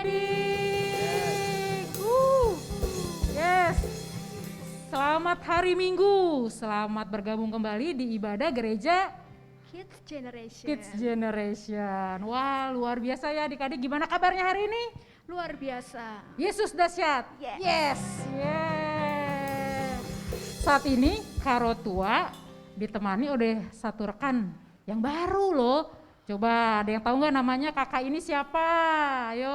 adik-adik. Yes. Selamat hari Minggu. Selamat bergabung kembali di ibadah gereja Kids Generation. Kids Generation. Wah, luar biasa ya adik-adik. Gimana kabarnya hari ini? Luar biasa. Yesus dahsyat. Yes. Yes. Saat ini Karotua ditemani oleh satu rekan yang baru loh. Coba ada yang tahu nggak namanya kakak ini siapa? Ayo,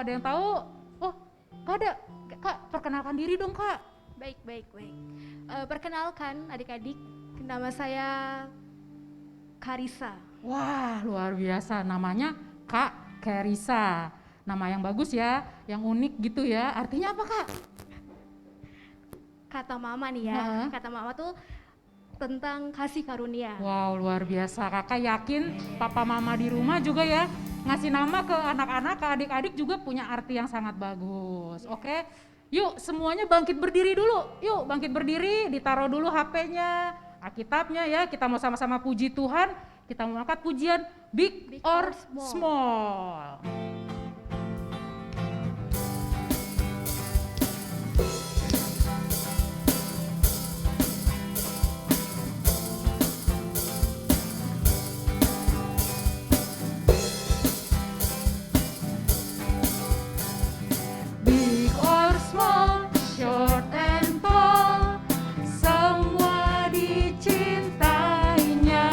ada yang tahu? Oh, nggak ada. Kak, perkenalkan diri dong kak. Baik. Perkenalkan adik-adik, nama saya Karisa. Wah, luar biasa. Namanya Kak Karisa. Nama yang bagus ya, yang unik gitu ya. Artinya apa kak? Kata mama nih ya. Kata mama tuh tentang kasih karunia. Wow, luar biasa. Kakak yakin papa mama di rumah juga ya ngasih nama ke anak-anak, ke adik-adik juga punya arti yang sangat bagus. Oke, yuk semuanya bangkit berdiri dulu. Yuk bangkit berdiri, ditaruh dulu HP-nya, Alkitabnya ya. Kita mau sama-sama puji Tuhan. Kita mau angkat pujian Big or Small. Short and tall, semua dicintainya.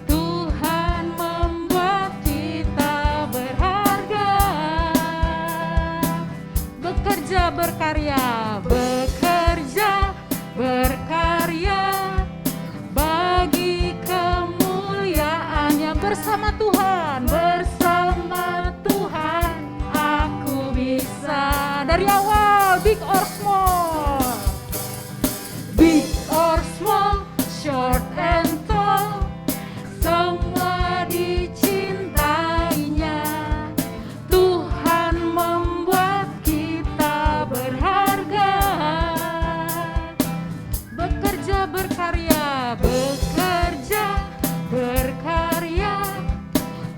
Tuhan membuat kita berharga. Bekerja berkarya, bagi kemuliaannya. Bersama Tuhan, aku bisa. Dari awal, big or small, short and tall, semua dicintainya. Tuhan membuat kita berharga. Bekerja berkarya,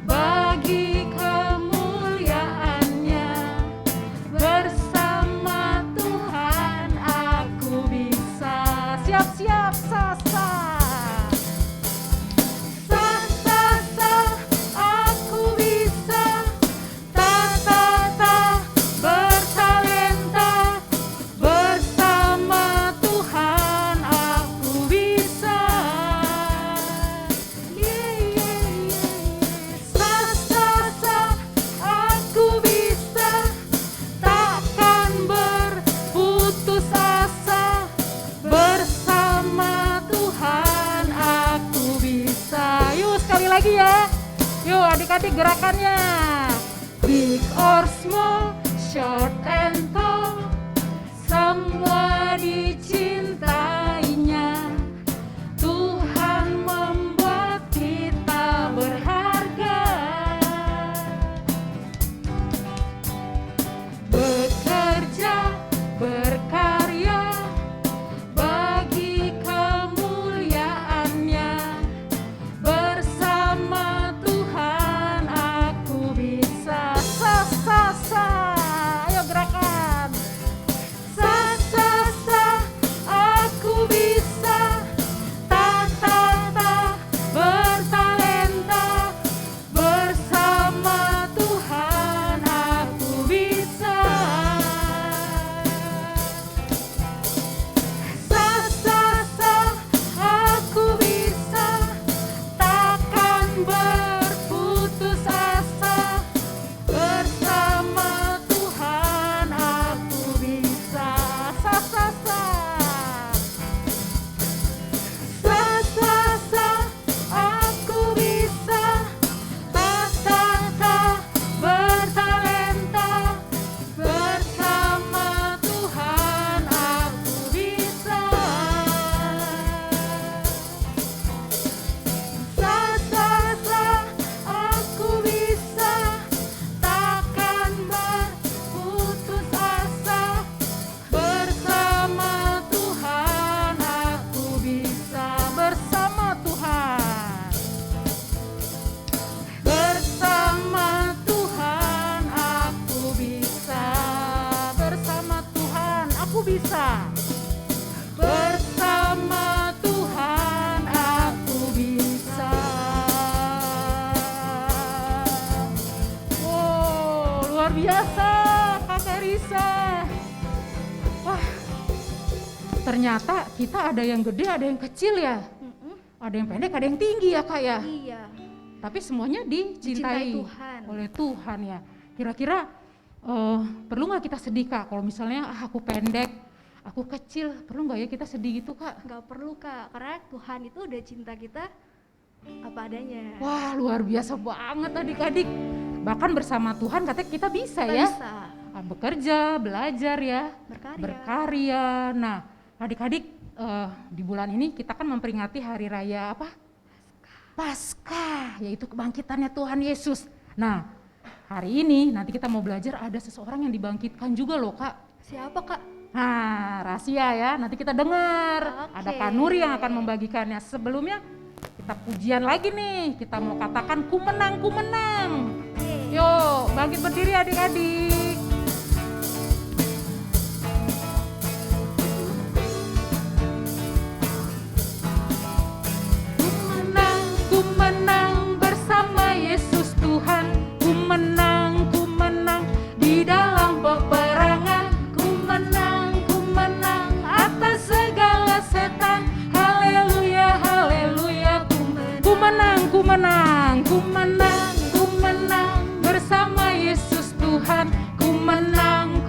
bagi kemuliaannya. Bersama Tuhan aku bisa. Siap-siap Sasa. Aku bisa. Bertalenta. Bersama Tuhan aku bisa. Sasa, aku bisa. Takkan berputus asa. Bersama Tuhan aku bisa. Yuk sekali lagi ya. Yuk adik-adik gerakannya. Big or small, short and tall, semua dicintainya. Tuhan membuat kita berharga. Bekerja, berkarya, bagi kemuliaannya. Bersama Tuhan aku bisa. Sa. Kakak Risa. Wah, ternyata kita ada yang gede, ada yang kecil ya. Ada yang pendek, ada yang tinggi ya Kak ya. Iya. Tapi semuanya dicintai Tuhan. oleh Tuhan ya. Kira-kira perlu nggak kita sedih Kak? Kalau misalnya aku pendek, aku kecil, perlu nggak ya kita sedih gitu Kak? Nggak perlu Kak, karena Tuhan itu udah cinta kita apa adanya. Wah, luar biasa banget adik-adik. Bahkan bersama Tuhan katanya kita bisa Kita ya. bisa Bekerja, belajar ya. Berkarya. Nah, adik-adik di bulan ini kita kan memperingati hari raya apa? Paskah, yaitu kebangkitannya Tuhan Yesus. Nah, hari ini nanti kita mau belajar ada seseorang yang dibangkitkan juga loh Kak. Siapa Kak? Nah, rahasia ya, nanti kita dengar. Oke. Ada Kak Nuri yang akan membagikannya. Sebelumnya kita pujian lagi nih, kita mau katakan ku menang, ku menang. Yuk, bangkit berdiri adik-adik. Ku menang bersama Yesus Tuhan. Ku menang di dalam peperangan. Ku menang atas segala setan. Haleluya, haleluya. Ku menang bersama Yesus Tuhan. Ku menang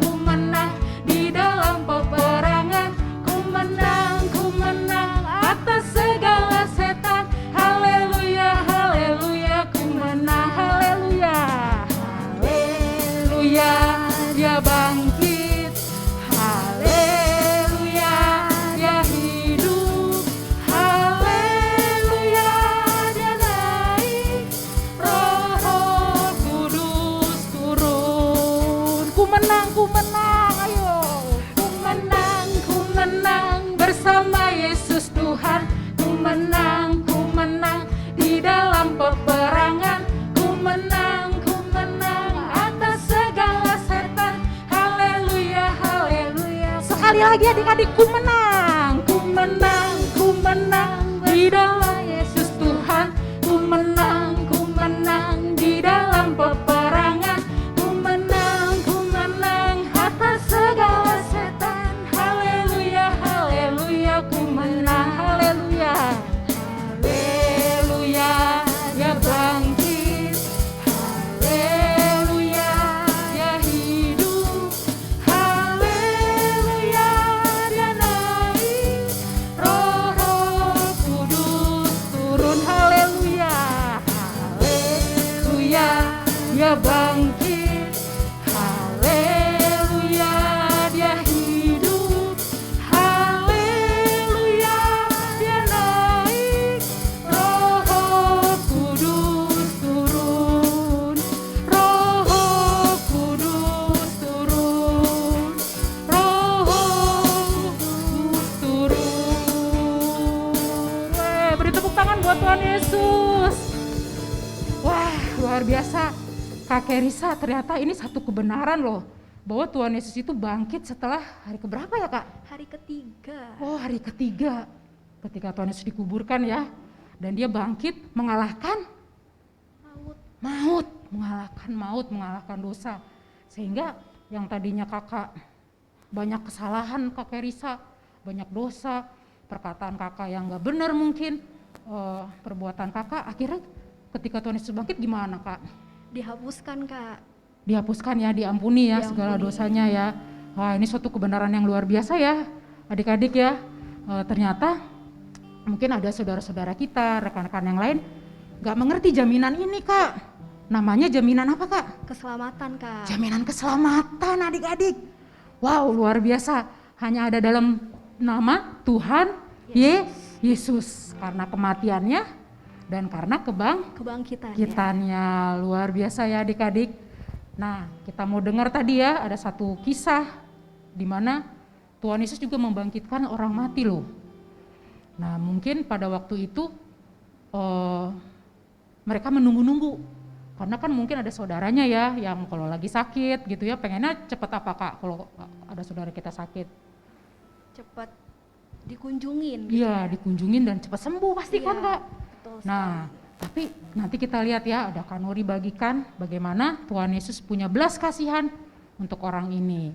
di dalam peperangan. Ku menang atas segala setan. Haleluya, haleluya, ku menang. Haleluya, haleluya, dia bangkit. Haleluya, dia hidup. Haleluya, dia naik. Roh Kudus turun. Ku menang, ayo. Ku menang bersama Yesus Tuhan. Ku menang di dalam peperangan. Ku menang atas segala setan. Haleluya, haleluya. Sekali lagi adik-adik, ku menang di dalam Yesus Tuhan. Ku menang di dalam peperangan. Ku menang atas segala setan. Haleluya, haleluya, ku menang. Haleluya, haleluya, dia bangkit. Haleluya, dia hidup. Haleluya, dia naik. Roh Kudus turun. Haleluya, haleluya, dia bangkit. Haleluya, dia hidup. Haleluya, dia naik. Roh Kudus turun. Roh Kudus turun. Roh Kudus turun. Beri tepuk tangan buat Tuhan Yesus. Wah, luar biasa. Kakek Risa, ternyata ini satu kebenaran loh, bahwa Tuhan Yesus itu bangkit setelah hari keberapa ya Kak? Hari ketiga. Oh, hari ketiga, ketika Tuhan Yesus dikuburkan ya, dan dia bangkit mengalahkan maut, mengalahkan dosa. Sehingga yang tadinya kakak banyak kesalahan Kakek Risa, banyak dosa, perkataan kakak yang gak benar mungkin, perbuatan kakak, akhirnya ketika Tuhan Yesus bangkit gimana Kak? Dihapuskan Kak. Dihapuskan ya, diampuni ya segala dosanya ya. Wah, ini suatu kebenaran yang luar biasa ya adik-adik ya. Ternyata mungkin ada saudara-saudara kita, rekan-rekan yang lain gak mengerti jaminan ini Kak. Namanya jaminan apa Kak? Keselamatan Kak. Jaminan keselamatan adik-adik. Wow, luar biasa. Hanya ada dalam nama Tuhan Yesus. Karena kematiannya dan karena kebangkitannya. Luar biasa ya adik-adik. Nah, kita mau dengar tadi ya, ada satu kisah di mana Tuhan Yesus juga membangkitkan orang mati loh. Nah, mungkin pada waktu itu mereka menunggu-nunggu. Karena kan mungkin ada saudaranya ya yang kalau lagi sakit gitu ya, pengennya cepat apa Kak kalau ada saudara kita sakit? Cepat dikunjungin. Iya, dikunjungin dan cepat sembuh pasti kan Kak? Betul sekali. Nah, tapi nanti kita lihat ya, ada Kak Nuri bagikan bagaimana Tuhan Yesus punya belas kasihan untuk orang ini.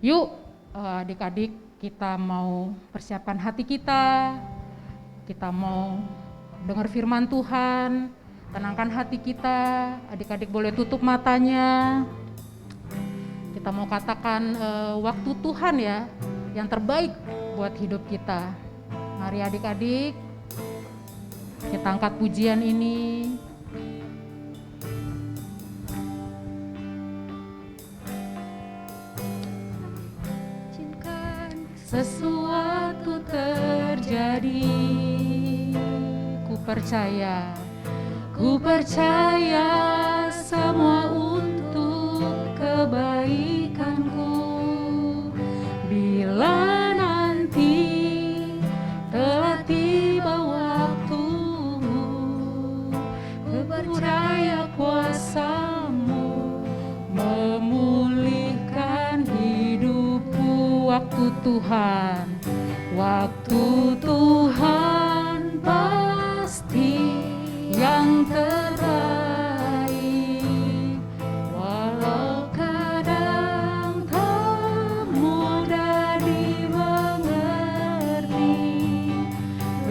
Yuk adik-adik, kita mau persiapkan hati kita mau dengar firman Tuhan, tenangkan hati kita, adik-adik boleh tutup matanya. Kita mau katakan waktu Tuhan ya, yang terbaik buat hidup kita. Mari adik-adik, kita angkat pujian ini. Sesuatu terjadi, ku percaya semua untuk kebaikanku. Bila nanti telah tiba waktumu, ku percaya kuasa-Mu memulihkan hidupku. Waktu Tuhan pasti yang terbaik, walau kadang tak mudah dimengerti.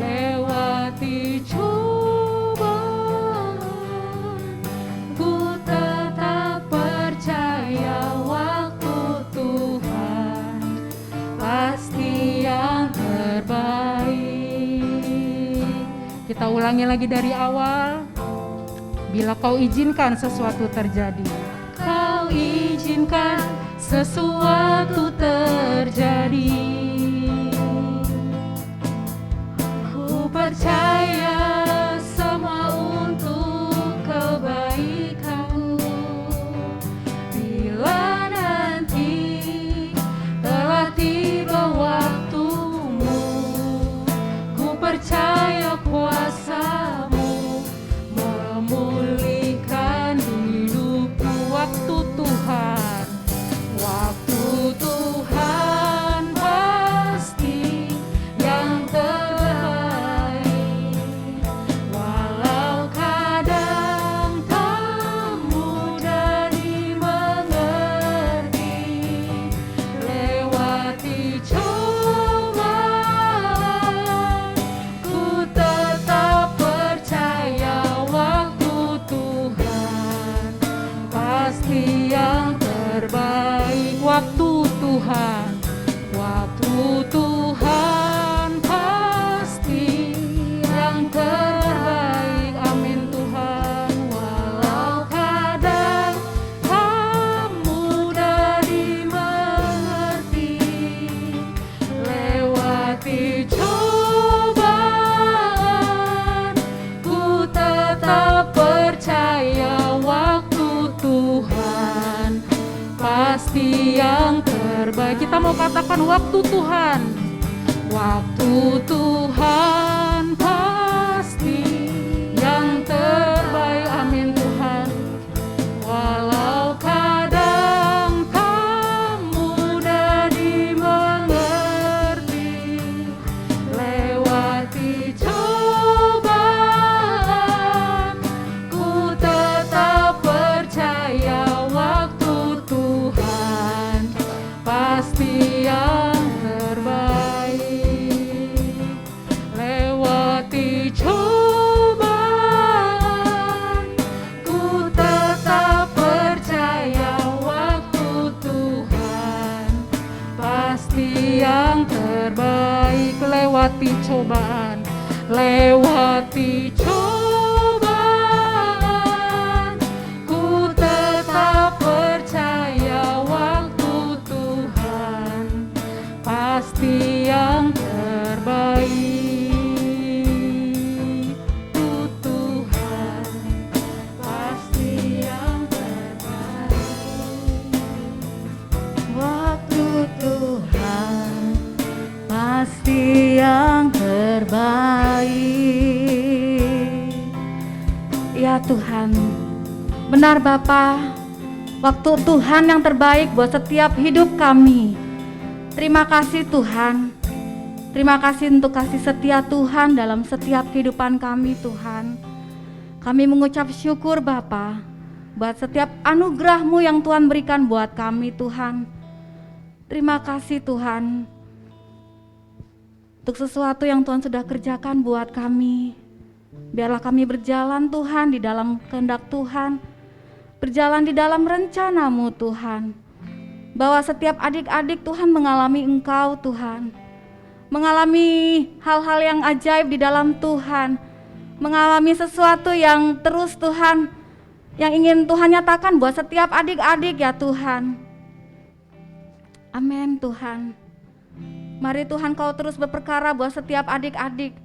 Lewati cobaan, ku tetap percaya waktu Tuhan pasti yang terbaik. Kita ulangi lagi dari awal. Bila kau izinkan sesuatu terjadi, kau izinkan sesuatu terjadi, ku percaya semua untuk kebaikanmu. Bila nanti telah tiba waktumu, ku percaya kuasa-Mu memulihkan hidupku. Waktu Tuhan pasti yang terbaik, walau kadang tak mudah dimengerti. Lewati cobaan, ku tetap percaya waktu Tuhan pasti yang terbaik. Waktu Tuhan pasti yang terbaik. Amin Tuhan. Walau kadang tak mudah dimengerti. Lewati cobaan, ku tetap percaya waktu Tuhan pasti yang terbaik. Kita mau katakan waktu Tuhan pasti yang terbaik. Amin Tuhan. Walau kadang tak mudah dimengerti. Lewati cobaan, ku tetap percaya waktu Tuhan pasti yang terbaik. Lewati cobaan, ku tetap percaya waktu Tuhan pasti yang terbaik. Lewati cobaan, ku tetap percaya waktu Tuhan pasti yang terbaik. Tuhan pasti yang terbaik. Waktu Tuhan pasti yang terbaik. Ya Tuhan, benar Bapa, waktu Tuhan yang terbaik buat setiap hidup kami. Terima kasih Tuhan. Terima kasih untuk kasih setia Tuhan dalam setiap kehidupan kami Tuhan. Kami mengucap syukur Bapa. buat setiap anugerah-Mu yang Tuhan berikan buat kami Tuhan. Terima kasih Tuhan untuk sesuatu yang Tuhan sudah kerjakan buat kami. Biarlah kami berjalan Tuhan di dalam kehendak Tuhan, berjalan di dalam rencana-Mu Tuhan. Bahwa setiap adik-adik Tuhan mengalami Engkau Tuhan, mengalami hal-hal yang ajaib di dalam Tuhan, mengalami sesuatu yang terus Tuhan, yang ingin Tuhan nyatakan buat setiap adik-adik ya Tuhan. Amin Tuhan. Mari Tuhan Kau terus berperkara buat setiap adik-adik.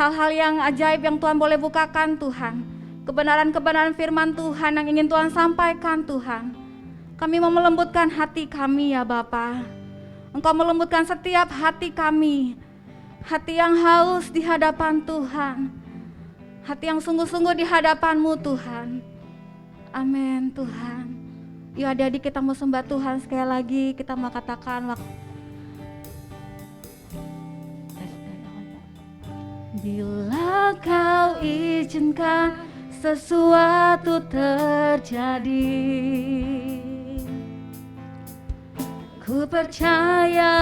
Hal-hal yang ajaib yang Tuhan boleh bukakan Tuhan. Kebenaran-kebenaran firman Tuhan yang ingin Tuhan sampaikan Tuhan. Kami mau melembutkan hati kami ya Bapa. Engkau melembutkan setiap hati kami. Hati yang haus di hadapan Tuhan. Hati yang sungguh-sungguh di hadapan-Mu Tuhan. Amin Tuhan. Yuk adik-adik kita mau sembah Tuhan sekali lagi. Kita mau katakan bila Kau izinkan sesuatu terjadi, ku percaya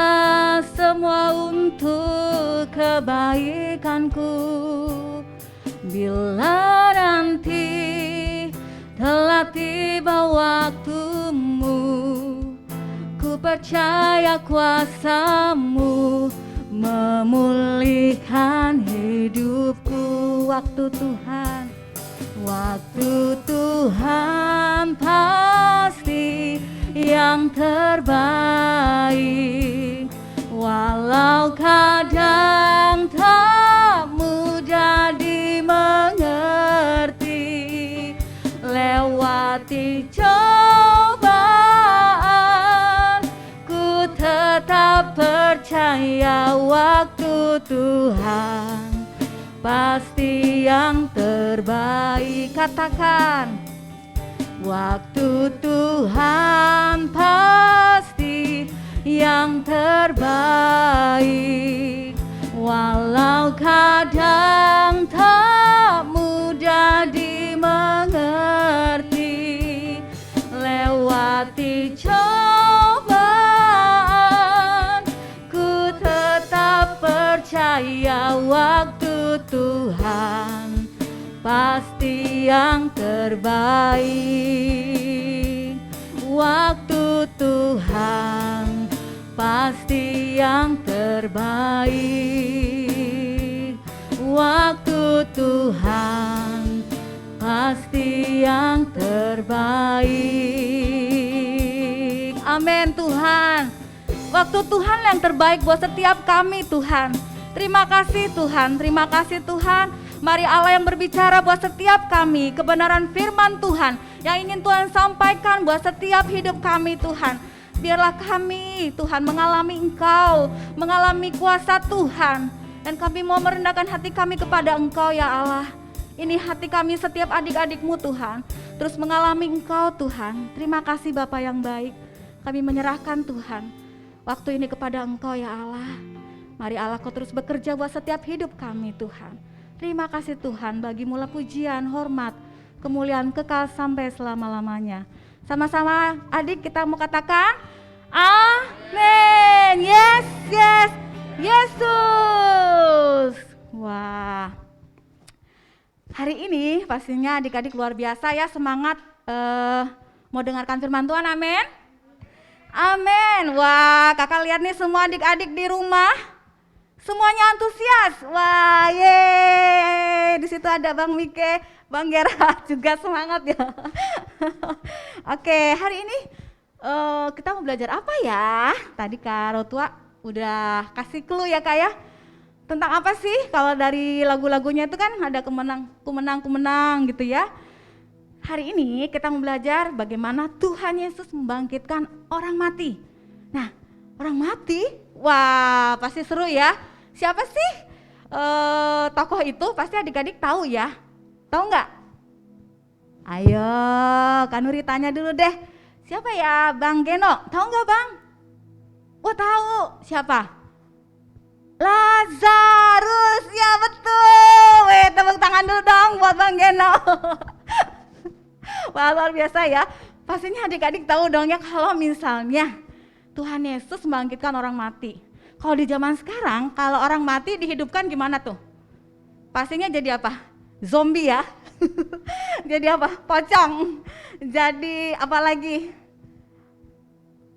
semua untuk kebaikanku. Bila nanti telah tiba waktumu, ku percaya kuasa-Mu memulihkan hidupku. Waktu Tuhan pasti yang terbaik. Walau kadang tak mudah dimengerti, lewati cobaan, ku tetap percaya waktu Tuhan pasti yang terbaik. Katakan, waktu Tuhan pasti yang terbaik. Walau kadang tak mudah dimengerti, lewati cobaan, ku tetap percaya waktu Tuhan pasti yang terbaik. Waktu Tuhan pasti yang terbaik. Waktu Tuhan pasti yang terbaik. Amin Tuhan. Waktu Tuhan yang terbaik buat setiap kami Tuhan. Terima kasih Tuhan, terima kasih Tuhan. Mari Allah yang berbicara buat setiap kami, kebenaran firman Tuhan yang ingin Tuhan sampaikan buat setiap hidup kami Tuhan. Biarlah kami Tuhan mengalami Engkau, mengalami kuasa Tuhan. Dan kami mau merendahkan hati kami kepada Engkau ya Allah. Ini hati kami setiap adik-adikmu Tuhan, terus mengalami Engkau Tuhan. Terima kasih Bapa yang baik. Kami menyerahkan Tuhan waktu ini kepada Engkau ya Allah. Mari Allah Kau terus bekerja buat setiap hidup kami Tuhan. Terima kasih Tuhan, bagi-Mu pujian, hormat, kemuliaan kekal sampai selama-lamanya. Sama-sama adik kita mau katakan amin. Yes, yes, Yesus. Wah, hari ini pastinya adik-adik luar biasa ya, semangat mau dengarkan firman Tuhan. Amin. Amin. Wah, kakak lihat nih semua adik-adik di rumah, semuanya antusias. Wah, yeay. Di situ ada Bang Mike, Bang Gera juga semangat ya. Oke, hari ini kita mau belajar apa ya? Tadi Kak Rotua udah kasih clue ya Kak ya. Tentang apa sih? Kalau dari lagu-lagunya itu kan ada kumenang gitu ya. Hari ini kita mau belajar bagaimana Tuhan Yesus membangkitkan orang mati. Nah, orang mati? Wah, pasti seru ya. Siapa sih tokoh itu? Pasti adik-adik tahu ya. Tahu nggak? Ayo, Kak Nuri tanya dulu deh. Siapa ya? Bang Geno, tahu nggak Bang? Wah tahu. Siapa? Lazarus, ya betul. Tepuk tangan dulu dong buat Bang Geno. Wah, luar biasa ya. Pastinya adik-adik tahu dong ya kalau misalnya Tuhan Yesus membangkitkan orang mati. Kalau di zaman sekarang, kalau orang mati dihidupkan gimana tuh? Pastinya jadi apa? Zombie ya. Jadi apa? Pocong. Jadi apa lagi?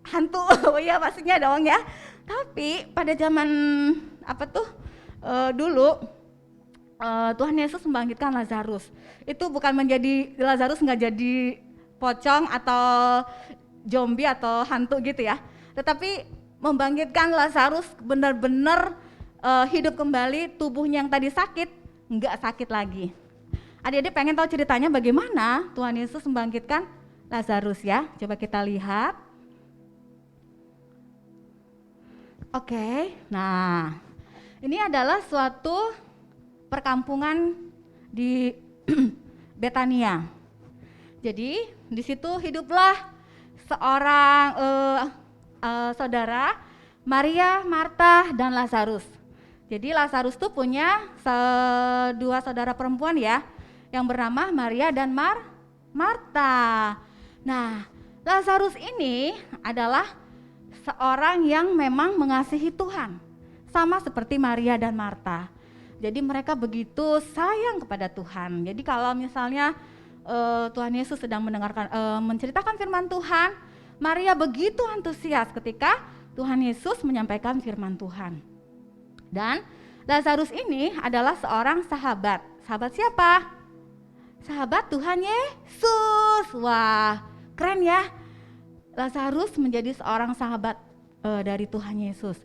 Hantu. Oh iya pastinya dong ya. Tapi pada zaman dulu Tuhan Yesus membangkitkan Lazarus. Itu bukan menjadi Lazarus nggak jadi pocong atau zombie atau hantu gitu ya. Tetapi membangkitkan Lazarus benar-benar hidup kembali, tubuhnya yang tadi sakit nggak sakit lagi. Adik-adik pengen tahu ceritanya bagaimana Tuhan Yesus membangkitkan Lazarus ya? Coba kita lihat. Oke, nah ini adalah suatu perkampungan di Betania. Jadi di situ hiduplah seorang saudara, Maria, Marta, dan Lazarus. Jadi Lazarus tuh punya dua saudara perempuan ya, yang bernama Maria dan Marta. Nah, Lazarus ini adalah seorang yang memang mengasihi Tuhan, sama seperti Maria dan Marta. Jadi mereka begitu sayang kepada Tuhan. Jadi kalau misalnya Tuhan Yesus sedang menceritakan firman Tuhan, Maria begitu antusias ketika Tuhan Yesus menyampaikan firman Tuhan. Dan Lazarus ini adalah seorang sahabat. Sahabat siapa? Sahabat Tuhan Yesus. Wah, keren ya. Lazarus menjadi seorang sahabat dari Tuhan Yesus.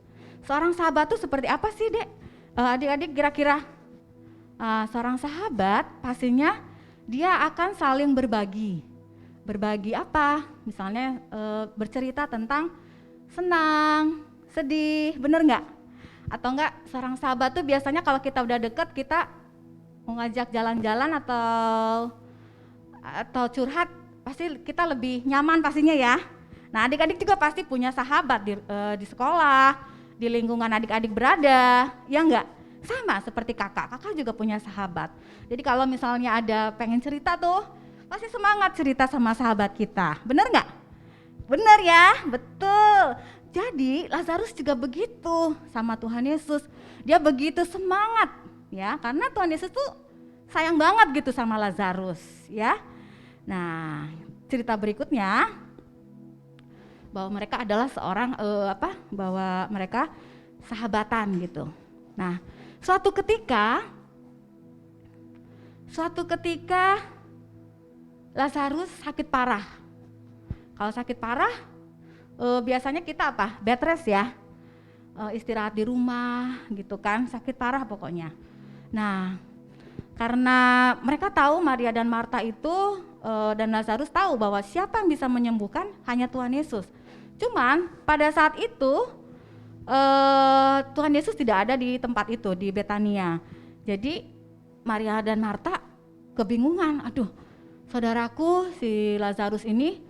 Seorang sahabat itu seperti apa sih, Dek? Adik-adik kira-kira seorang sahabat pastinya dia akan saling berbagi. Berbagi apa? Misalnya bercerita tentang senang, sedih, bener nggak? Atau enggak seorang sahabat tuh biasanya kalau kita udah deket kita mau ngajak jalan-jalan atau curhat pasti kita lebih nyaman pastinya ya. Nah adik-adik juga pasti punya sahabat di sekolah, di lingkungan adik-adik berada, ya enggak? Sama seperti kakak juga punya sahabat. Jadi kalau misalnya ada pengen cerita tuh pasti semangat cerita sama sahabat kita, bener nggak? Bener ya, betul. Jadi Lazarus juga begitu sama Tuhan Yesus. Dia begitu semangat ya, karena Tuhan Yesus tuh sayang banget gitu sama Lazarus ya. Nah, cerita berikutnya bahwa mereka adalah seorang bahwa mereka sahabatan gitu. Nah, suatu ketika Lazarus sakit parah. Kalau sakit parah biasanya kita apa? Bed rest ya, istirahat di rumah gitu kan, sakit parah pokoknya. Nah, karena mereka tahu Maria dan Marta itu dan Lazarus tahu bahwa siapa yang bisa menyembuhkan hanya Tuhan Yesus. Cuman pada saat itu Tuhan Yesus tidak ada di tempat itu, di Betania. Jadi Maria dan Marta kebingungan, aduh saudaraku si Lazarus ini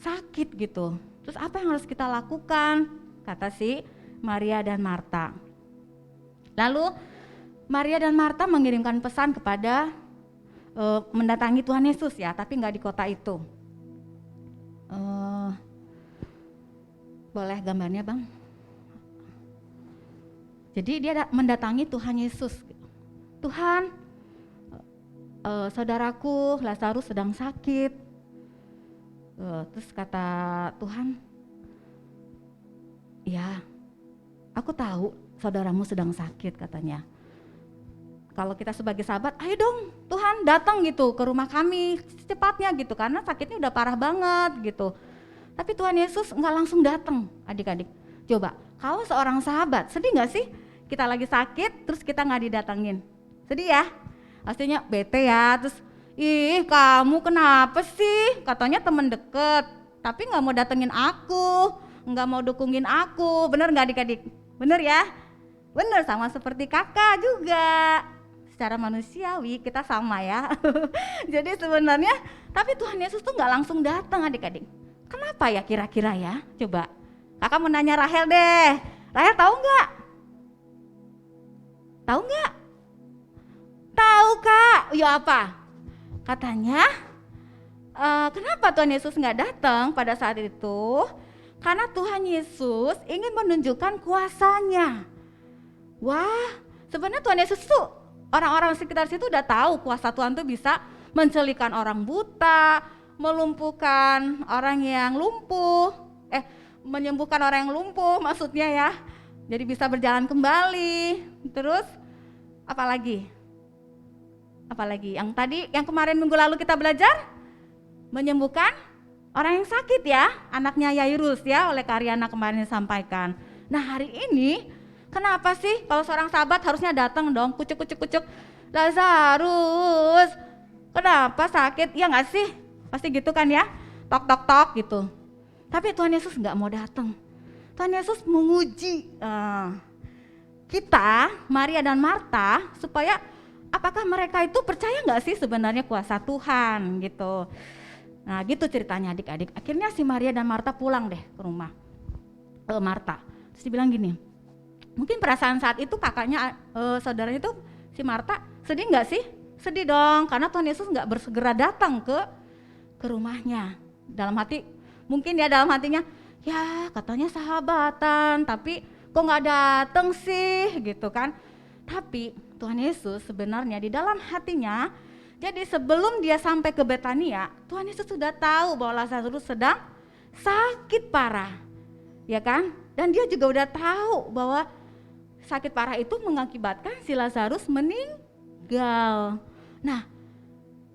sakit gitu. Terus apa yang harus kita lakukan? Kata si Maria dan Marta. Lalu Maria dan Marta mengirimkan pesan kepada mendatangi Tuhan Yesus ya, tapi nggak di kota itu. Boleh gambarnya Bang? Jadi dia mendatangi Tuhan Yesus. Tuhan, saudaraku Lazarus sedang sakit. Terus kata Tuhan, ya aku tahu saudaramu sedang sakit katanya. Kalau kita sebagai sahabat, ayo dong Tuhan datang gitu ke rumah kami secepatnya gitu, karena sakitnya udah parah banget gitu. Tapi Tuhan Yesus nggak langsung datang, adik-adik. Coba, kalau seorang sahabat, sedih nggak sih? Kita lagi sakit, terus kita nggak didatengin. Sedih ya? Pastinya bete ya, terus ih kamu kenapa sih? Katanya temen deket, tapi nggak mau datengin aku, nggak mau dukungin aku. Bener nggak adik-adik? Bener ya? Bener, sama seperti kakak juga. Secara manusiawi kita sama ya. Jadi sebenarnya, tapi Tuhan Yesus tuh nggak langsung datang adik-adik. Kenapa ya kira-kira ya? Coba, kakak mau nanya Rahel deh. Rahel tahu nggak? Tahu nggak? Tahu kak. Ya apa? Katanya Kenapa Tuhan Yesus nggak datang pada saat itu? Karena Tuhan Yesus ingin menunjukkan kuasanya. Wah, sebenarnya Tuhan Yesus tuh, orang-orang sekitar situ udah tahu kuasa Tuhan tuh bisa mencelikan orang buta, melumpuhkan orang yang lumpuh, menyembuhkan orang yang lumpuh maksudnya ya. Jadi bisa berjalan kembali. Terus apalagi? Yang tadi, yang kemarin minggu lalu kita belajar, menyembuhkan orang yang sakit ya, anaknya Yairus ya, oleh Karyana kemarin disampaikan. Nah hari ini, kenapa sih kalau seorang sahabat harusnya datang dong, kucuk, Lazarus, kenapa sakit? Ya nggak sih? Pasti gitu kan ya, tok gitu. Tapi Tuhan Yesus nggak mau datang. Tuhan Yesus menguji kita, Maria dan Marta, supaya apakah mereka itu percaya nggak sih sebenarnya kuasa Tuhan gitu. Nah gitu ceritanya adik-adik. Akhirnya si Maria dan Marta pulang deh ke rumah Marta. Terus dia bilang gini, mungkin perasaan saat itu kakaknya, saudaranya itu si Marta sedih nggak sih? Sedih dong, karena Tuhan Yesus nggak bersegera datang ke rumahnya. Dalam hati, mungkin ya dalam hatinya, ya katanya sahabatan, tapi kok nggak datang sih gitu kan. Tapi Tuhan Yesus sebenarnya di dalam hatinya, jadi sebelum dia sampai ke Betania, Tuhan Yesus sudah tahu bahwa Lazarus sedang sakit parah, ya kan? Dan dia juga udah tahu bahwa sakit parah itu mengakibatkan si Lazarus meninggal. Nah,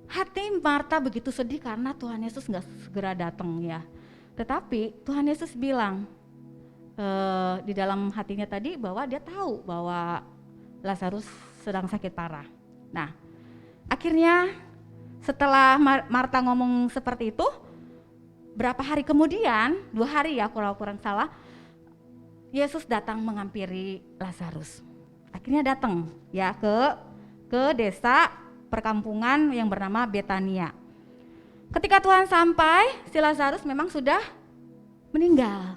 hati Marta begitu sedih karena Tuhan Yesus nggak segera datang ya. Tetapi Tuhan Yesus bilang di dalam hatinya tadi bahwa dia tahu bahwa Lazarus sedang sakit parah. Nah, akhirnya setelah Marta ngomong seperti itu, berapa hari kemudian, 2 hari ya kalau kurang salah, Yesus datang menghampiri Lazarus. Akhirnya datang ya ke desa perkampungan yang bernama Betania. Ketika Tuhan sampai, si Lazarus memang sudah meninggal.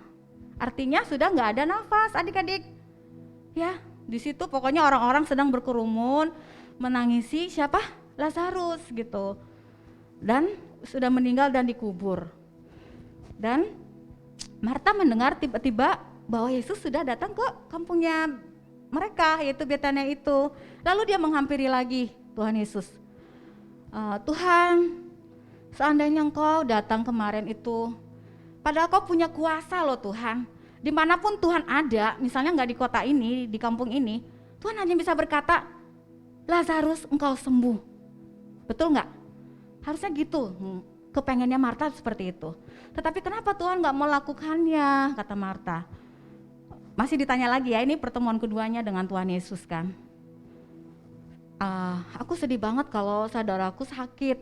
Artinya sudah nggak ada nafas adik-adik. Ya, di situ pokoknya orang-orang sedang berkerumun menangisi siapa? Lazarus gitu. Dan sudah meninggal dan dikubur. Dan Marta mendengar tiba-tiba bahwa Yesus sudah datang ke kampungnya mereka, yaitu Betania itu. Lalu dia menghampiri lagi Tuhan Yesus. Tuhan, seandainya Engkau datang kemarin itu, padahal Kau punya kuasa loh Tuhan. Dimanapun Tuhan ada, misalnya nggak di kota ini, di kampung ini, Tuhan hanya bisa berkata, Lazarus engkau sembuh. Betul nggak? Harusnya gitu, kepengennya Marta seperti itu. Tetapi kenapa Tuhan nggak melakukannya, kata Marta. Masih ditanya lagi ya, ini pertemuan keduanya dengan Tuhan Yesus kan. Aku sedih banget kalau saudaraku sakit,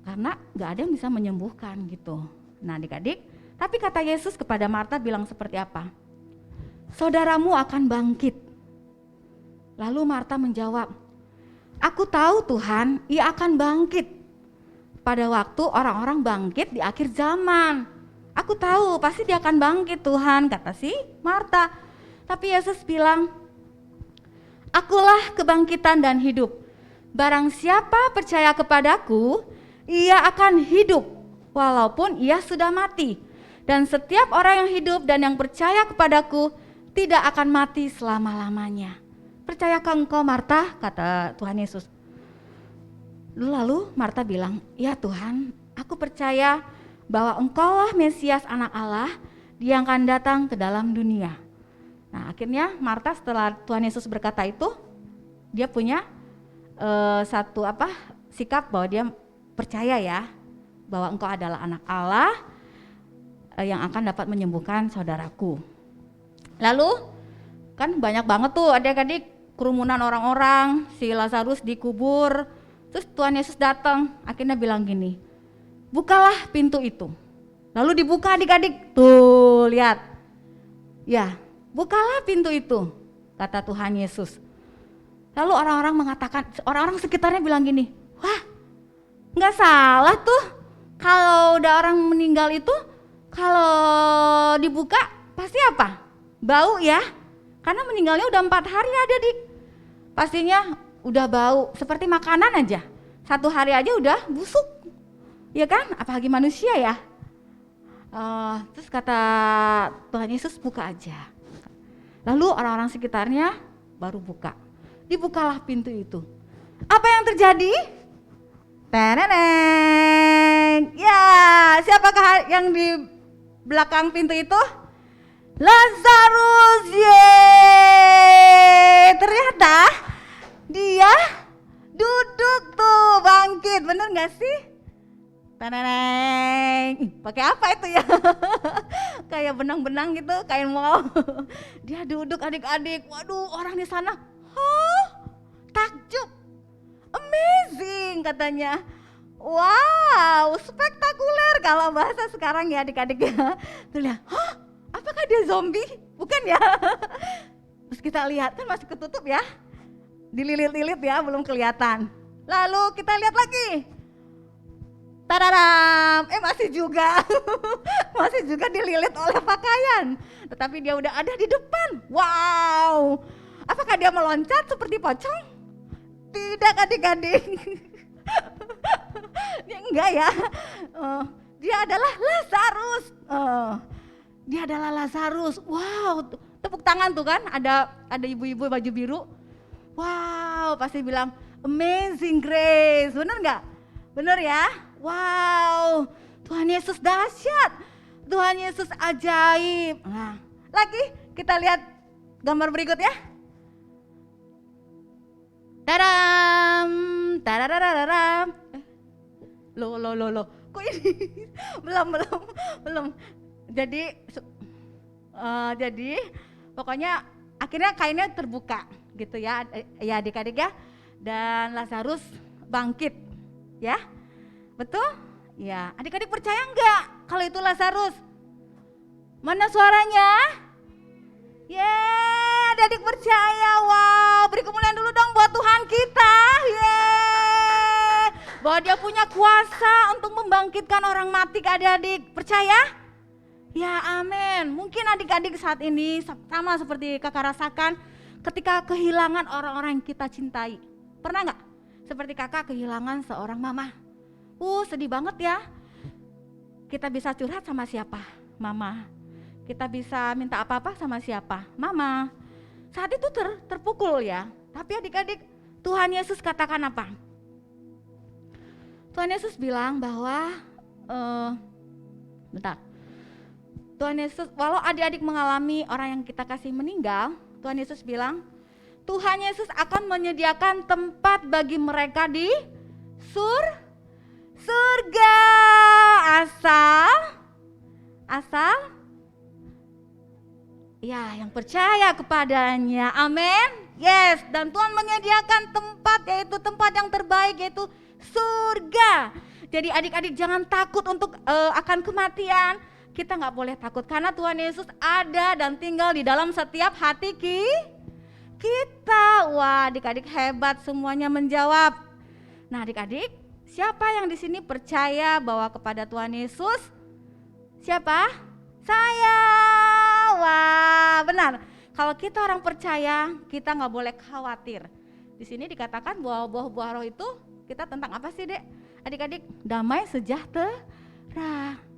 karena nggak ada yang bisa menyembuhkan gitu. Nah adik-adik, tapi kata Yesus kepada Marta bilang seperti apa? Saudaramu akan bangkit. Lalu Marta menjawab, aku tahu Tuhan, ia akan bangkit pada waktu orang-orang bangkit di akhir zaman. Aku tahu pasti dia akan bangkit Tuhan, kata si Marta. Tapi Yesus bilang, akulah kebangkitan dan hidup. Barang siapa percaya kepadaku, ia akan hidup walaupun ia sudah mati. Dan setiap orang yang hidup dan yang percaya kepadaku tidak akan mati selama-lamanya. Percayakah engkau Marta? Kata Tuhan Yesus. Lalu Marta bilang, ya Tuhan, aku percaya bahwa engkaulah Mesias anak Allah yang akan datang ke dalam dunia. Nah akhirnya Marta setelah Tuhan Yesus berkata itu, dia punya satu sikap bahwa dia percaya ya, bahwa engkau adalah anak Allah yang akan dapat menyembuhkan saudaraku. Lalu kan banyak banget tuh adik-adik kerumunan orang-orang, si Lazarus dikubur, terus Tuhan Yesus datang, akhirnya bilang gini, bukalah pintu itu. Lalu dibuka adik-adik, tuh lihat, ya bukalah pintu itu, kata Tuhan Yesus. Lalu orang-orang mengatakan, orang-orang sekitarnya bilang gini, wah nggak salah tuh, kalau udah orang meninggal itu, kalau dibuka pasti apa? Bau ya, karena meninggalnya udah 4 hari adik. Pastinya udah bau, seperti makanan aja. 1 hari aja udah busuk. Ya kan? Apalagi manusia ya. Terus kata Tuhan Yesus, buka aja. Lalu orang-orang sekitarnya baru buka. Dibukalah pintu itu. Apa yang terjadi? Teneneng. Ya, siapakah yang di belakang pintu itu? Lazarus. Yeay. Ternyata dia duduk tuh, bangkit. Bener gak sih? Teneneng. Pakai apa itu ya? Kayak benang-benang gitu, kain mau. Dia duduk adik-adik. Waduh, orang di sana, takjub. Amazing katanya. Wow, spektakuler kalau bahasa sekarang ya adik-adik ya. Tuh lihat, apakah dia zombie? Bukan ya. Terus kita lihat, kan masih ketutup ya. Dililit-lilit ya, belum kelihatan. Lalu kita lihat lagi. Tararam, masih juga. Masih juga dililit oleh pakaian. Tetapi dia udah ada di depan. Wow. Apakah dia meloncat seperti pocong? Tidak adik-adik. Dia enggak ya. Dia adalah Lazarus. Dia adalah Lazarus. Wow, tepuk tangan tuh kan. Ada ibu-ibu baju biru. Wow, pasti bilang amazing grace. Bener nggak? Bener ya? Wow, Tuhan Yesus dahsyat. Tuhan Yesus ajaib. Nah, lagi kita lihat gambar berikut ya. Taram, tararararam. Loh. Kok ini? belum. Jadi pokoknya akhirnya kainnya terbuka gitu ya, ya adik-adik ya. Dan Lazarus bangkit, ya. Betul? Ya, adik-adik percaya enggak kalau itu Lazarus? Mana suaranya? Yeay, adik-adik percaya. Wow, beri kemuliaan dulu dong buat Tuhan kita. Yeay, bahwa dia punya kuasa untuk membangkitkan orang mati, adik-adik. Percaya? Ya, amin. Mungkin adik-adik saat ini sama seperti kakak rasakan ketika kehilangan orang-orang yang kita cintai. Pernah nggak? Seperti kakak kehilangan seorang mama. Sedih banget ya. Kita bisa curhat sama siapa? Mama. Kita bisa minta apa-apa sama siapa? Mama. Saat itu terpukul ya. Tapi adik-adik, Tuhan Yesus katakan apa? Tuhan Yesus bilang bahwa Tuhan Yesus, walau adik-adik mengalami orang yang kita kasih meninggal, Tuhan Yesus bilang, Tuhan Yesus akan menyediakan tempat bagi mereka di surga. Asal ya yang percaya kepadanya. Amin. Yes, dan Tuhan menyediakan tempat, yaitu tempat yang terbaik, yaitu surga. Jadi adik-adik jangan takut untuk akan kematian. Kita nggak boleh takut karena Tuhan Yesus ada dan tinggal di dalam setiap hati kita. Wah, adik-adik hebat semuanya menjawab. Nah, adik-adik, siapa yang di sini percaya bahwa kepada Tuhan Yesus? Siapa? Saya. Wah, benar. Kalau kita orang percaya, kita nggak boleh khawatir. Di sini dikatakan bahwa buah-buah roh itu kita tentang apa sih, Dek? Adik-adik, damai sejahtera.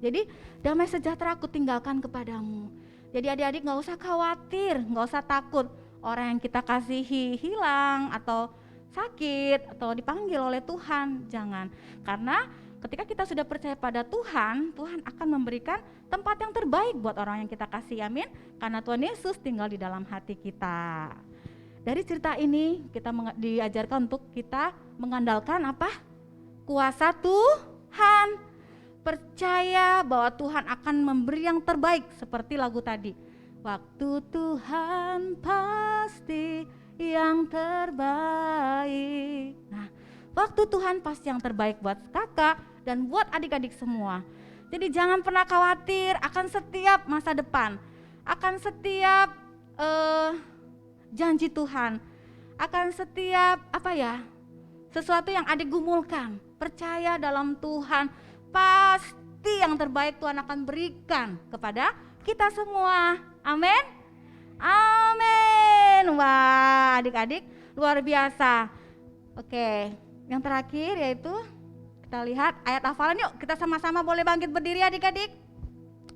Jadi damai sejahtera aku tinggalkan kepadamu. Jadi adik-adik nggak usah khawatir, nggak usah takut orang yang kita kasihi hilang atau sakit atau dipanggil oleh Tuhan. Jangan, karena ketika kita sudah percaya pada Tuhan, Tuhan akan memberikan tempat yang terbaik buat orang yang kita kasih. Amin. Karena Tuhan Yesus tinggal di dalam hati kita. Dari cerita ini kita diajarkan untuk kita mengandalkan apa? Kuasa Tuhan. Percaya bahwa Tuhan akan memberi yang terbaik seperti lagu tadi. Waktu Tuhan pasti yang terbaik. Nah, waktu Tuhan pasti yang terbaik buat kakak dan buat adik-adik semua. Jadi jangan pernah khawatir akan setiap masa depan, akan setiap janji Tuhan, akan setiap sesuatu yang adik gumulkan. Percaya dalam Tuhan, pasti yang terbaik Tuhan akan berikan kepada kita semua. Amin. Amin. Wah, adik-adik luar biasa. Oke, yang terakhir yaitu Kita lihat ayat hafalan yuk, kita sama-sama boleh bangkit berdiri adik-adik.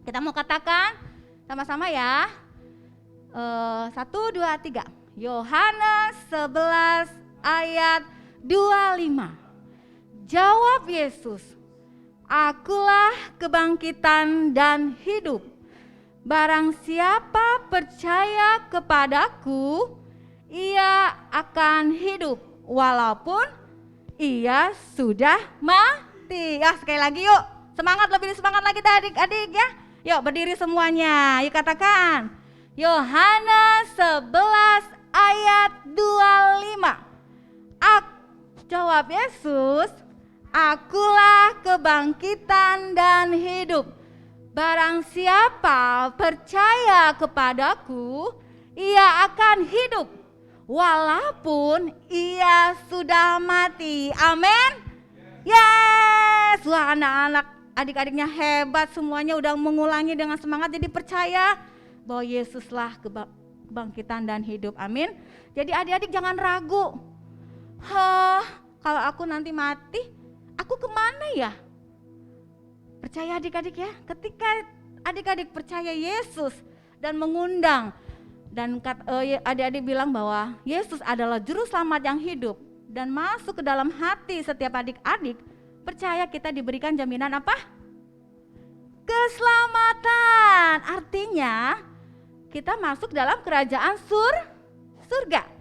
Kita mau katakan sama-sama ya. 1, 2, 3. Yohanes 11 ayat 25. Jawab Yesus, akulah kebangkitan dan hidup. Barang siapa percaya kepadaku, ia akan hidup walaupun ia sudah mati. Ya, sekali lagi yuk, semangat, lebih semangat lagi adik-adik ya. Yuk berdiri semuanya, yuk katakan Yohanes 11 ayat 25. Jawab Yesus, akulah kebangkitan dan hidup. Barang siapa percaya kepadaku, ia akan hidup walaupun ia sudah mati. Amin. Yes. Wah, anak-anak adik-adiknya hebat, semuanya udah mengulangi dengan semangat. Jadi percaya bahwa Yesuslah kebangkitan dan hidup. Amin. Jadi adik-adik jangan ragu. Kalau aku nanti mati, aku kemana ya? Percaya adik-adik ya, ketika adik-adik percaya Yesus dan mengundang, dan adik-adik bilang bahwa Yesus adalah juru selamat yang hidup dan masuk ke dalam hati setiap adik-adik, percaya kita diberikan jaminan apa? Keselamatan. Artinya kita masuk dalam kerajaan surga.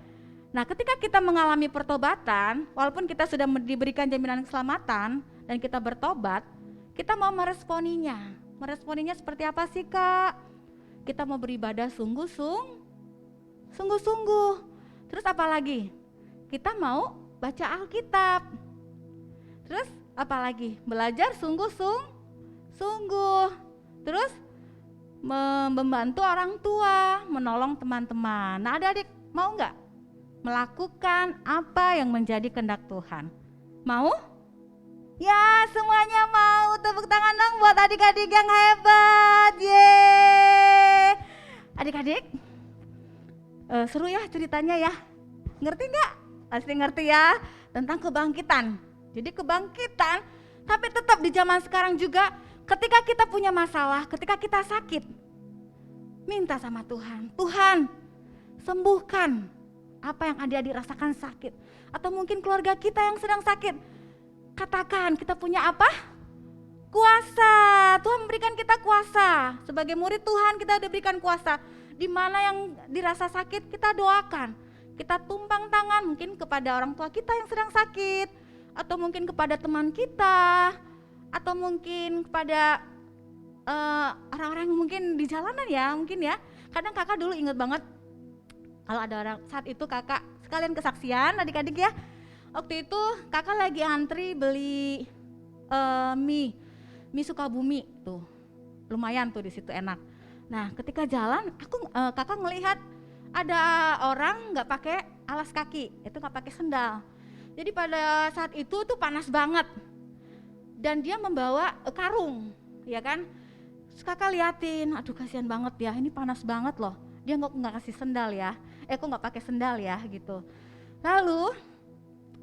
Nah, ketika kita mengalami pertobatan, walaupun kita sudah diberikan jaminan keselamatan dan kita bertobat, kita mau meresponinya. Meresponinya seperti apa sih, Kak? Kita mau beribadah sungguh-sungguh. Terus apa lagi? Kita mau baca Alkitab. Terus apa lagi? Belajar sungguh-sungguh. Terus membantu orang tua, menolong teman-teman. Nah, adik-adik mau nggak melakukan apa yang menjadi kehendak Tuhan? Mau? Ya, semuanya mau. Tepuk tangan dong buat adik-adik yang hebat. Yeay. Adik-adik, seru ya ceritanya ya. Ngerti nggak? Pasti ngerti ya, tentang kebangkitan. Jadi kebangkitan, tapi tetap di zaman sekarang juga, ketika kita punya masalah, ketika kita sakit, minta sama Tuhan. Tuhan, sembuhkan apa yang adik-adik rasakan sakit. Atau mungkin keluarga kita yang sedang sakit. Katakan, kita punya apa? Kuasa. Tuhan memberikan kita kuasa. Sebagai murid Tuhan kita diberikan kuasa. Di mana yang dirasa sakit, kita doakan. Kita tumpang tangan mungkin kepada orang tua kita yang sedang sakit, atau mungkin kepada teman kita, atau mungkin kepada orang-orang yang mungkin di jalanan ya, mungkin ya. Kadang kakak dulu inget banget, kalau ada orang saat itu kakak sekalian kesaksian adik-adik ya. Waktu itu kakak lagi antri beli mie Sukabumi tuh, lumayan tuh di situ enak. Nah ketika jalan, kakak ngelihat ada orang nggak pakai alas kaki, itu nggak pakai sendal. Jadi pada saat itu tuh panas banget, dan dia membawa karung, ya kan? Terus kakak liatin, aduh kasihan banget ya, ini panas banget loh. Dia nggak kasih sendal ya, kok nggak pakai sendal ya gitu. Lalu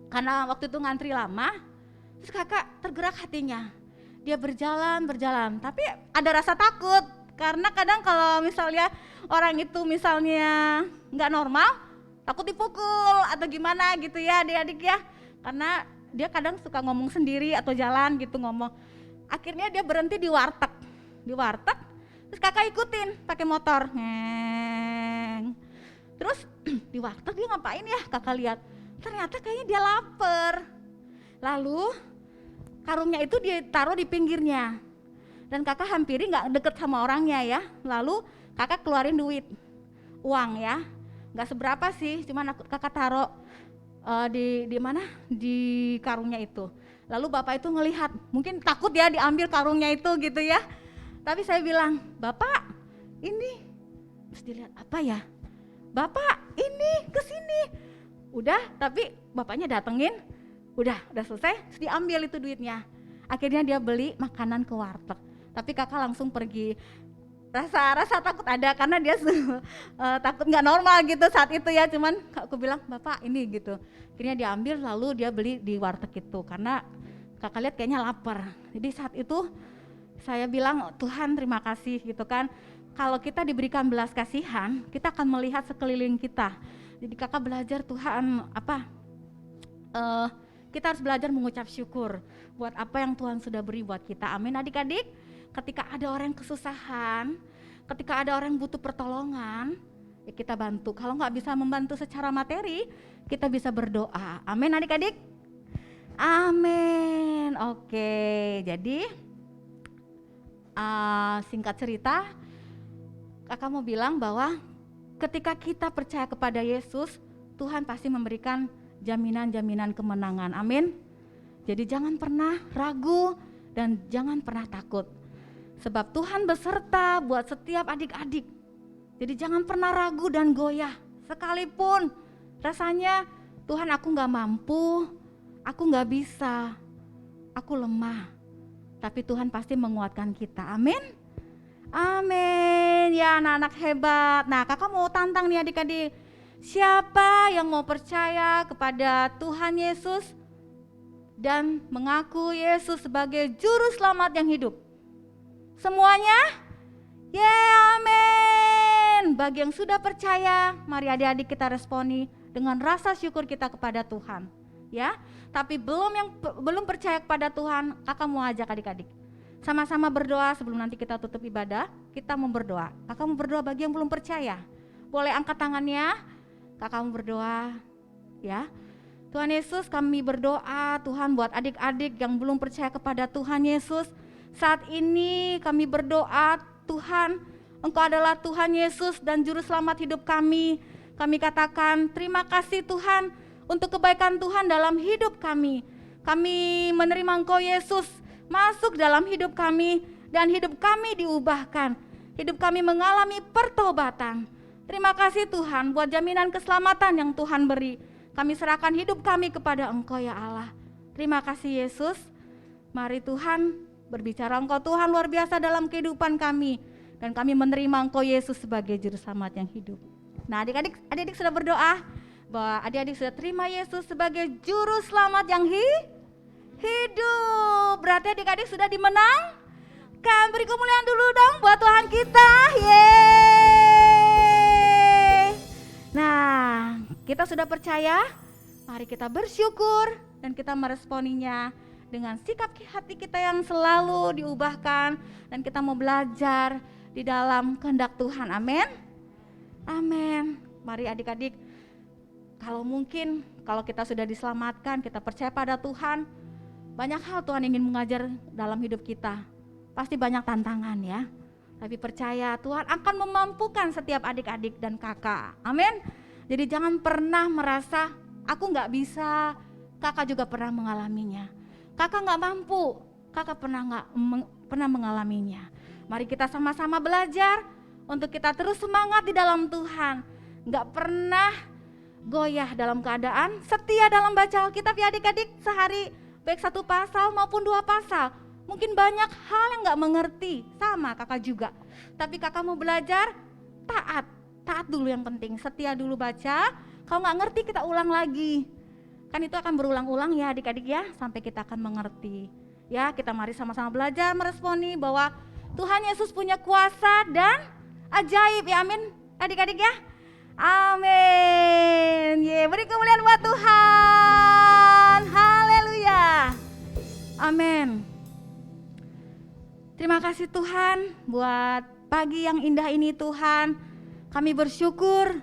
karena waktu itu ngantri lama, terus kakak tergerak hatinya. Dia berjalan, tapi ada rasa takut. Karena kadang kalau misalnya orang itu misalnya nggak normal, takut dipukul atau gimana gitu ya adik-adik ya. Karena dia kadang suka ngomong sendiri atau jalan gitu ngomong. Akhirnya dia berhenti di warteg. Terus kakak ikutin pakai motor. Terus di warteg dia ngapain ya, kakak lihat. Ternyata kayaknya dia lapar. Lalu karungnya itu dia taruh di pinggirnya. Dan kakak hampiri nggak deket sama orangnya ya. Lalu kakak keluarin duit, uang ya, nggak seberapa sih, cuman kakak taruh di mana, di karungnya itu. Lalu bapak itu ngelihat, mungkin takut ya diambil karungnya itu gitu ya. Tapi saya bilang, bapak ini, terus dilihat apa ya, bapak ini kesini. Udah, tapi bapaknya datengin, udah selesai, terus diambil itu duitnya. Akhirnya dia beli makanan ke warteg. Tapi kakak langsung pergi. Rasa takut ada karena dia takut nggak normal gitu saat itu ya. Cuman aku bilang, bapak ini gitu. Akhirnya diambil lalu dia beli di warteg itu. Karena Kakak lihat kayaknya lapar. Jadi saat itu saya bilang, Tuhan terima kasih gitu kan. Kalau kita diberikan belas kasihan, kita akan melihat sekeliling kita. Jadi kakak belajar Tuhan kita harus belajar mengucap syukur buat apa yang Tuhan sudah beri buat kita. Amin adik-adik. Ketika ada orang yang kesusahan, ketika ada orang yang butuh pertolongan, ya kita bantu. Kalau nggak bisa membantu secara materi, kita bisa berdoa. Amin adik-adik. Amin. Oke, jadi singkat cerita, kakak mau bilang bahwa ketika kita percaya kepada Yesus, Tuhan pasti memberikan jaminan-jaminan kemenangan. Amin. Jadi jangan pernah ragu dan jangan pernah takut. Sebab Tuhan beserta buat setiap adik-adik. Jadi jangan pernah ragu dan goyah. Sekalipun rasanya Tuhan aku gak mampu, aku gak bisa, aku lemah. Tapi Tuhan pasti menguatkan kita. Amin. Amin. Ya anak-anak hebat. Nah kakak mau tantang nih adik-adik. Siapa yang mau percaya kepada Tuhan Yesus dan mengaku Yesus sebagai juru selamat yang hidup? Semuanya? Amin. Bagi yang sudah percaya, mari adik-adik kita responi dengan rasa syukur kita kepada Tuhan. Ya, tapi belum percaya kepada Tuhan, kakak mau ajak adik-adik sama-sama berdoa sebelum nanti kita tutup ibadah. Kita mau berdoa. Kakak mau berdoa bagi yang belum percaya. Boleh angkat tangannya. Kakak mau berdoa, ya. Tuhan Yesus, kami berdoa Tuhan buat adik-adik yang belum percaya kepada Tuhan Yesus. Saat ini kami berdoa, Tuhan, Engkau adalah Tuhan Yesus dan Juru Selamat hidup kami. Kami katakan terima kasih Tuhan untuk kebaikan Tuhan dalam hidup kami. Kami menerima Engkau Yesus masuk dalam hidup kami dan hidup kami diubahkan. Hidup kami mengalami pertobatan. Terima kasih Tuhan buat jaminan keselamatan yang Tuhan beri. Kami serahkan hidup kami kepada Engkau ya Allah. Terima kasih Yesus. Mari Tuhan berbicara Engkau Tuhan luar biasa dalam kehidupan kami. Dan kami menerima Engkau Yesus sebagai juru selamat yang hidup. Nah adik-adik sudah berdoa bahwa adik-adik sudah terima Yesus sebagai juru selamat yang hidup. Berarti adik-adik sudah dimenangkan. Beri kemuliaan dulu dong buat Tuhan kita. Nah, kita sudah percaya, mari kita bersyukur dan kita meresponinya dengan sikap hati kita yang selalu diubahkan dan kita mau belajar di dalam kehendak Tuhan. Amin. Amin. Mari adik-adik, kalau kita sudah diselamatkan, kita percaya pada Tuhan, banyak hal Tuhan ingin mengajar dalam hidup kita. Pasti banyak tantangan ya. Tapi percaya Tuhan akan memampukan setiap adik-adik dan kakak. Amin. Jadi jangan pernah merasa aku gak bisa. Kakak juga pernah mengalaminya. Kakak gak mampu, kakak pernah mengalaminya. Mari kita sama-sama belajar untuk kita terus semangat di dalam Tuhan. Gak pernah goyah dalam keadaan, setia dalam baca Alkitab ya adik-adik. Sehari baik 1 pasal maupun 2 pasal. Mungkin banyak hal yang gak mengerti, sama kakak juga. Tapi kakak mau belajar, taat dulu yang penting. Setia dulu baca, kalau gak ngerti kita ulang lagi. Kan itu akan berulang-ulang ya adik-adik ya, sampai kita akan mengerti. Ya kita mari sama-sama belajar meresponi bahwa Tuhan Yesus punya kuasa dan ajaib ya amin adik-adik ya. Amin. Beri kemuliaan buat Tuhan. Haleluya. Amin. Terima kasih Tuhan buat pagi yang indah ini Tuhan. Kami bersyukur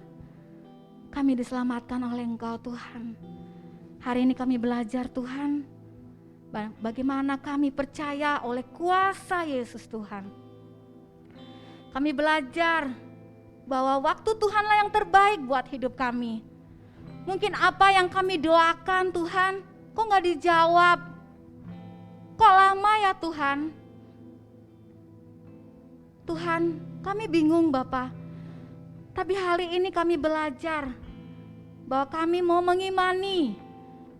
kami diselamatkan oleh Engkau Tuhan. Hari ini kami belajar Tuhan bagaimana kami percaya oleh kuasa Yesus Tuhan. Kami belajar bahwa waktu Tuhanlah yang terbaik buat hidup kami. Mungkin apa yang kami doakan Tuhan kok gak dijawab. Kok lama ya Tuhan? Tuhan, kami bingung Bapa. Tapi hari ini kami belajar bahwa kami mau mengimani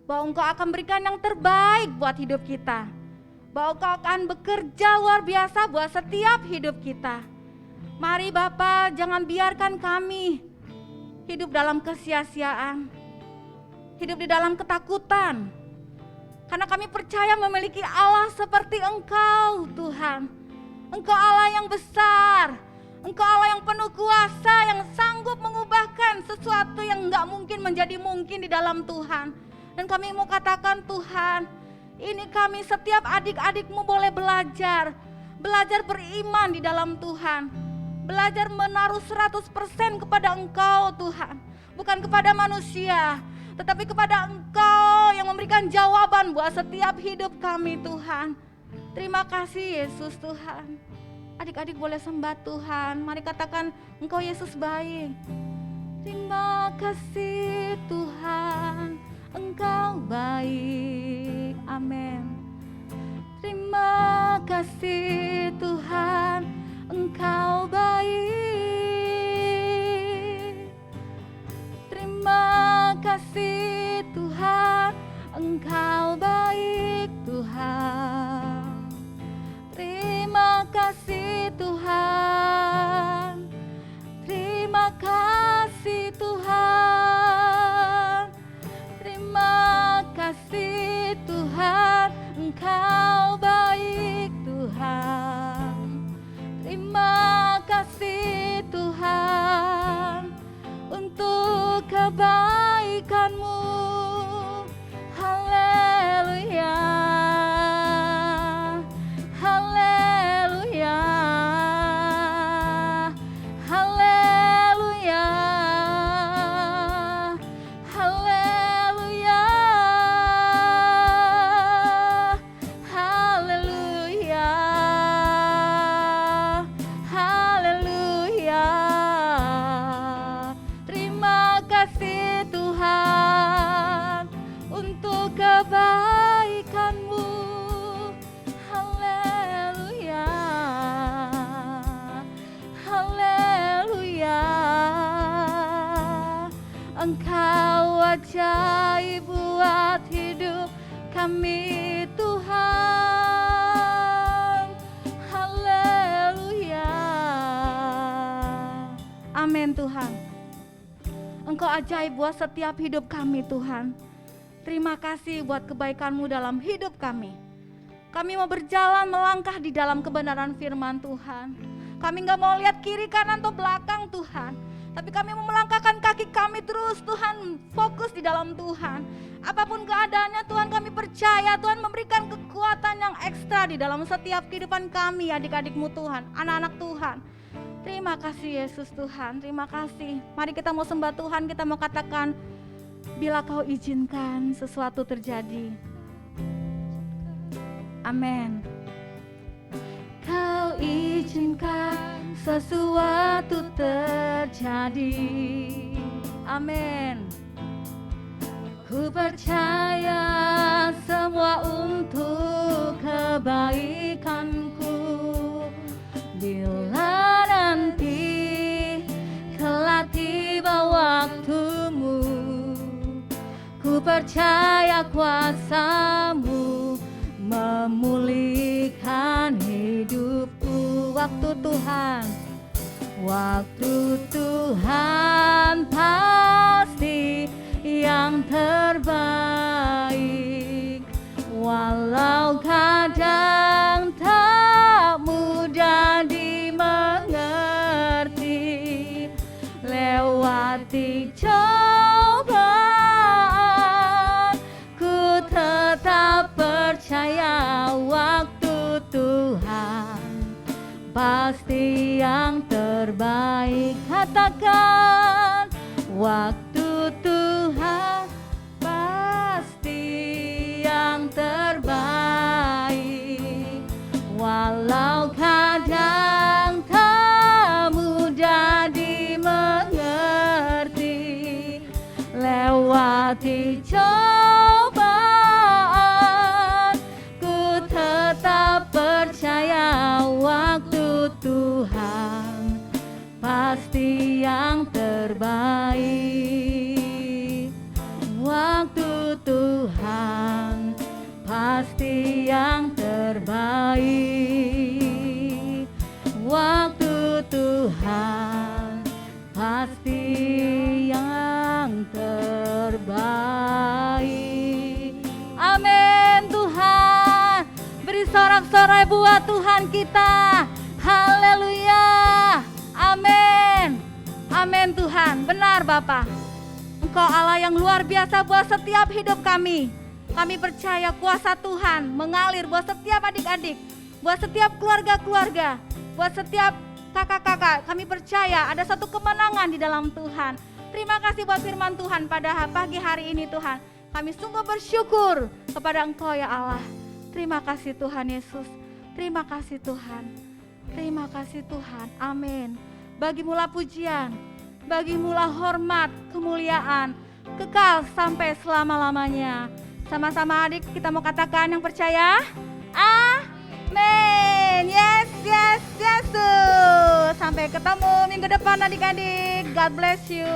bahwa Engkau akan berikan yang terbaik buat hidup kita. Bahwa Engkau akan bekerja luar biasa buat setiap hidup kita. Mari Bapa, jangan biarkan kami hidup dalam kesia-siaan. Hidup di dalam ketakutan. Karena kami percaya memiliki Allah seperti Engkau Tuhan. Engkau Allah yang besar, Engkau Allah yang penuh kuasa, yang sanggup mengubahkan sesuatu yang enggak mungkin menjadi mungkin di dalam Tuhan. Dan kami mau katakan Tuhan, ini kami setiap adik-adikmu boleh belajar beriman di dalam Tuhan. Belajar menaruh 100% kepada Engkau Tuhan. Bukan kepada manusia, tetapi kepada Engkau yang memberikan jawaban buat setiap hidup kami Tuhan. Terima kasih Yesus Tuhan. Adik-adik boleh sembah Tuhan. Mari katakan Engkau Yesus baik. Terima kasih Tuhan, Engkau baik. Amin. Terima kasih Tuhan, Engkau baik. Terima kasih Tuhan, Engkau baik Tuhan. Terima kasih Tuhan, terima kasih Tuhan, terima kasih Tuhan, Engkau baik Tuhan. Terima kasih Tuhan untuk kebaikan-Mu. Haleluya, haleluya, haleluya, haleluya, haleluya, haleluya. Terima kasih Tuhan untuk kebaikan-Mu. Haleluya, haleluya. Engkau ajaib buat hidup kami Tuhan. Haleluya. Amin Tuhan. Engkau ajaib buat setiap hidup kami Tuhan. Terima kasih buat kebaikan-Mu dalam hidup kami. Kami mau berjalan melangkah di dalam kebenaran firman Tuhan. Kami gak mau lihat kiri kanan atau belakang Tuhan. Tapi kami mau melangkahkan kaki kami terus Tuhan, fokus di dalam Tuhan. Apapun keadaannya Tuhan, kami percaya Tuhan memberikan kekuatan yang ekstra di dalam setiap kehidupan kami, adik-adik-Mu Tuhan, anak-anak Tuhan. Terima kasih Yesus Tuhan, terima kasih. Mari kita mau sembah Tuhan, kita mau katakan, bila Kau izinkan sesuatu terjadi. Amin. Kau izinkan sesuatu terjadi. Amin. Ku percaya semua untuk kebaikanku. Bila nanti kelak tiba waktumu, ku percaya kuasa-Mu memulihkan hidupku. Waktu Tuhan, waktu Tuhan pasti yang terbaik. Walau kadang tak mudah dimengerti, lewati cobaan, ku tetap percaya waktu Tuhan pasti yang terbaik. Katakan, waktu Tuhan pasti yang terbaik. Walau kadang tak mudah dimengerti, lewati cobaan, ku tetap percaya waktu Tuhan pasti yang terbaik. Waktu Tuhan pasti yang terbaik. Waktu Tuhan pasti yang terbaik. Amin. Sorak-sorai buat Tuhan kita. Haleluya. Amin. Amin Tuhan. Benar Bapak. Engkau Allah yang luar biasa buat setiap hidup kami. Kami percaya kuasa Tuhan mengalir buat setiap adik-adik, buat setiap keluarga-keluarga, buat setiap kakak-kakak. Kami percaya ada satu kemenangan di dalam Tuhan. Terima kasih buat firman Tuhan pada pagi hari ini Tuhan. Kami sungguh bersyukur kepada Engkau ya Allah. Terima kasih Tuhan Yesus. Terima kasih Tuhan. Terima kasih Tuhan. Amin. Bagimulah pujian, bagimulah hormat, kemuliaan, kekal sampai selama-lamanya. Sama-sama adik kita mau katakan yang percaya. Amin. Yes, yes, Yesus. Sampai ketemu minggu depan adik-adik. God bless you.